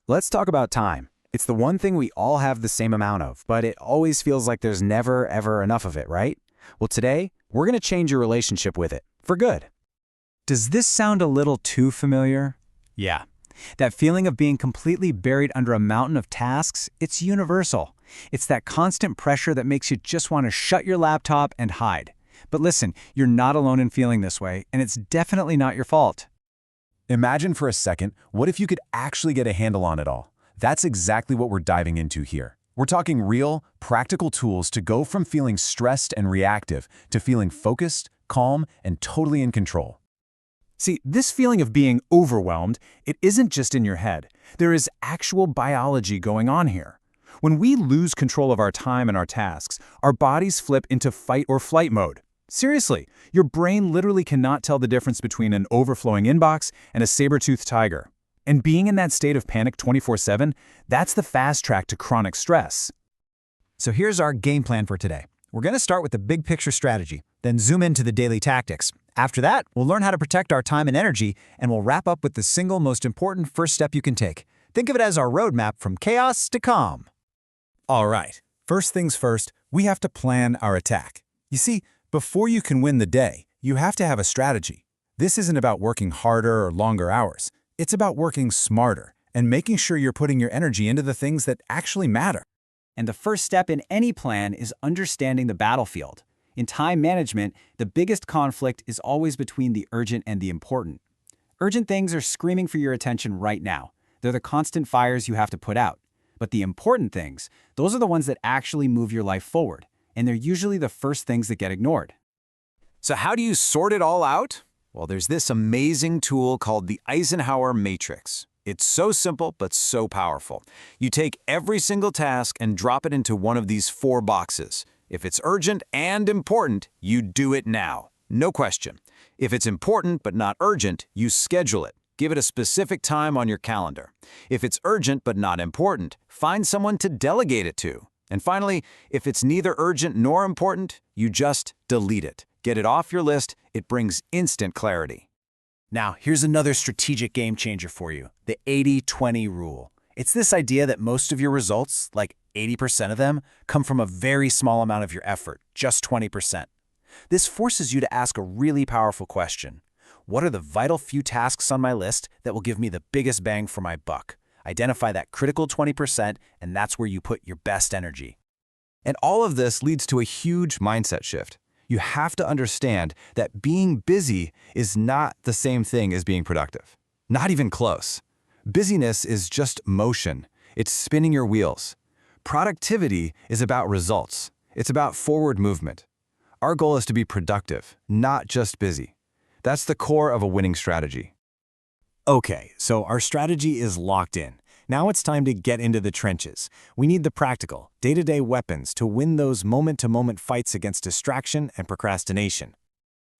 Let's talk about time. It's the one thing we all have the same amount of, but it always feels like there's never, ever enough of it, right? Well, today, we're going to change your relationship with it, for good. Does this sound a little too familiar? Yeah. That feeling of being completely buried under a mountain of tasks, it's universal. It's that constant pressure that makes you just want to shut your laptop and hide. But listen, you're not alone in feeling this way, and it's definitely not your fault. Imagine for a second, what if you could actually get a handle on it all? That's exactly what we're diving into here. We're talking real, practical tools to go from feeling stressed and reactive to feeling focused, calm, and totally in control. See, this feeling of being overwhelmed, it isn't just in your head. There is actual biology going on here. When we lose control of our time and our tasks, our bodies flip into fight or flight mode. Seriously, your brain literally cannot tell the difference between an overflowing inbox and a saber-toothed tiger. And being in that state of panic 24/7, that's the fast track to chronic stress. So here's our game plan for today. We're going to start with the big picture strategy, then zoom into the daily tactics. After that, we'll learn how to protect our time and energy, and we'll wrap up with the single most important first step you can take. Think of it as our roadmap from chaos to calm. All right, first things first, we have to plan our attack. You see, before you can win the day, you have to have a strategy. This isn't about working harder or longer hours. It's about working smarter and making sure you're putting your energy into the things that actually matter. And the first step in any plan is understanding the battlefield. In time management, the biggest conflict is always between the urgent and the important. Urgent things are screaming for your attention right now. They're the constant fires you have to put out. But the important things, those are the ones that actually move your life forward. And they're usually the first things that get ignored. So how do you sort it all out? Well, there's this amazing tool called the Eisenhower Matrix. It's so simple, but so powerful. You take every single task and drop it into one of these 4 boxes. If it's urgent and important, you do it now. No question. If it's important but not urgent, you schedule it. Give it a specific time on your calendar. If it's urgent but not important, find someone to delegate it to. And finally, if it's neither urgent nor important, you just delete it. Get it off your list. It brings instant clarity. Now, here's another strategic game changer for you, the 80-20 rule. It's this idea that most of your results, like 80% of them, come from a very small amount of your effort, just 20%. This forces you to ask a really powerful question. What are the vital few tasks on my list that will give me the biggest bang for my buck? Identify that critical 20%, and that's where you put your best energy. And all of this leads to a huge mindset shift. You have to understand that being busy is not the same thing as being productive. Not even close. Busyness is just motion. It's spinning your wheels. Productivity is about results. It's about forward movement. Our goal is to be productive, not just busy. That's the core of a winning strategy. Okay, so our strategy is locked in. Now it's time to get into the trenches. We need the practical, day-to-day weapons to win those moment-to-moment fights against distraction and procrastination.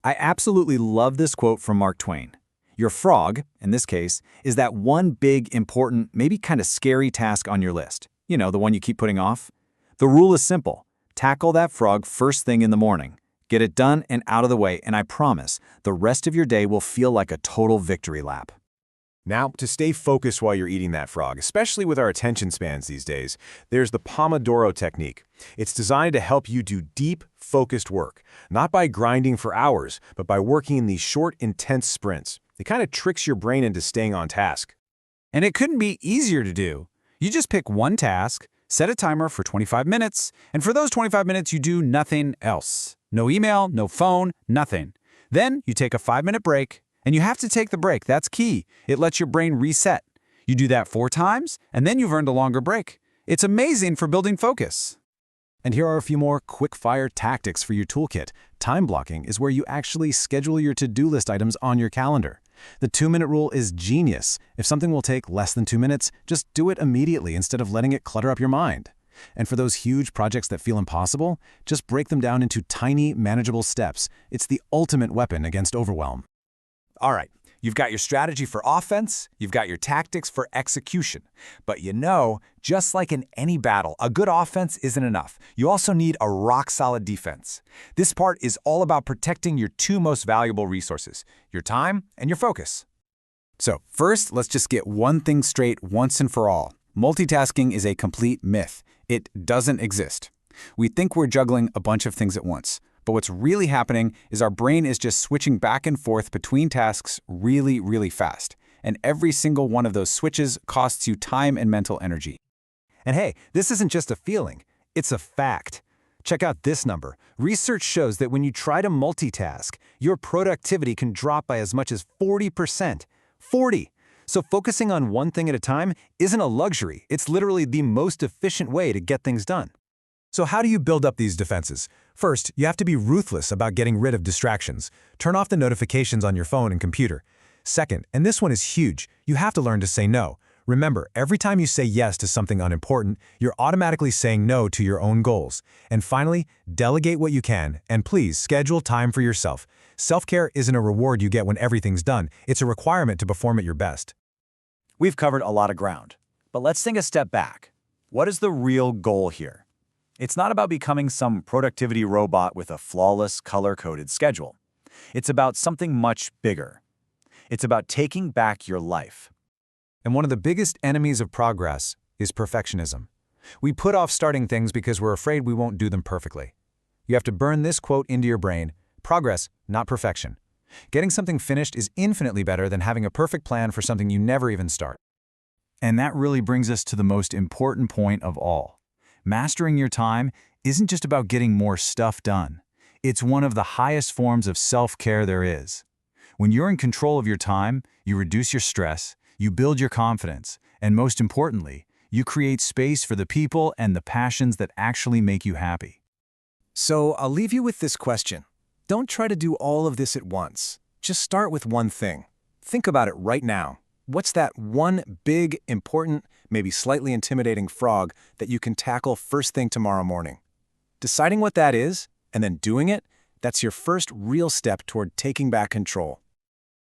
I absolutely love this quote from Mark Twain. Your frog, in this case, is that one big, important, maybe kind of scary task on your list. You know, the one you keep putting off. The rule is simple. Tackle that frog first thing in the morning. Get it done and out of the way, and I promise, the rest of your day will feel like a total victory lap. Now, to stay focused while you're eating that frog, especially with our attention spans these days, there's the Pomodoro technique. It's designed to help you do deep, focused work, not by grinding for hours, but by working in these short, intense sprints. It kind of tricks your brain into staying on task. And it couldn't be easier to do. You just pick one task, set a timer for 25 minutes, and for those 25 minutes you do nothing else. No email, no phone, nothing. Then you take a 5-minute break. And you have to take the break. That's key. It lets your brain reset. You do that 4 times, and then you've earned a longer break. It's amazing for building focus. And here are a few more quick-fire tactics for your toolkit. Time blocking is where you actually schedule your to-do list items on your calendar. The 2-minute rule is genius. If something will take less than 2 minutes, just do it immediately instead of letting it clutter up your mind. And for those huge projects that feel impossible, just break them down into tiny, manageable steps. It's the ultimate weapon against overwhelm. All right, you've got your strategy for offense, you've got your tactics for execution. But you know, just like in any battle, a good offense isn't enough. You also need a rock-solid defense. This part is all about protecting your 2 most valuable resources, your time and your focus. So first, let's just get one thing straight once and for all. Multitasking is a complete myth. It doesn't exist. We think we're juggling a bunch of things at once, but what's really happening is our brain is just switching back and forth between tasks really, really fast. And every single one of those switches costs you time and mental energy. And hey, this isn't just a feeling, it's a fact. Check out this number. Research shows that when you try to multitask, your productivity can drop by as much as 40%. 40! So focusing on one thing at a time isn't a luxury. It's literally the most efficient way to get things done. So how do you build up these defenses? First, you have to be ruthless about getting rid of distractions. Turn off the notifications on your phone and computer. Second, and this one is huge, you have to learn to say no. Remember, every time you say yes to something unimportant, you're automatically saying no to your own goals. And finally, delegate what you can, and please schedule time for yourself. Self-care isn't a reward you get when everything's done, it's a requirement to perform at your best. We've covered a lot of ground, but let's take a step back. What is the real goal here? It's not about becoming some productivity robot with a flawless, color-coded schedule. It's about something much bigger. It's about taking back your life. And one of the biggest enemies of progress is perfectionism. We put off starting things because we're afraid we won't do them perfectly. You have to burn this quote into your brain: progress, not perfection. Getting something finished is infinitely better than having a perfect plan for something you never even start. And that really brings us to the most important point of all. Mastering your time isn't just about getting more stuff done. It's one of the highest forms of self-care there is. When you're in control of your time, you reduce your stress, you build your confidence, and most importantly, you create space for the people and the passions that actually make you happy. So I'll leave you with this question. Don't try to do all of this at once. Just start with one thing. Think about it right now. What's that one big, important, maybe slightly intimidating frog that you can tackle first thing tomorrow morning? Deciding what that is, and then doing it, that's your first real step toward taking back control.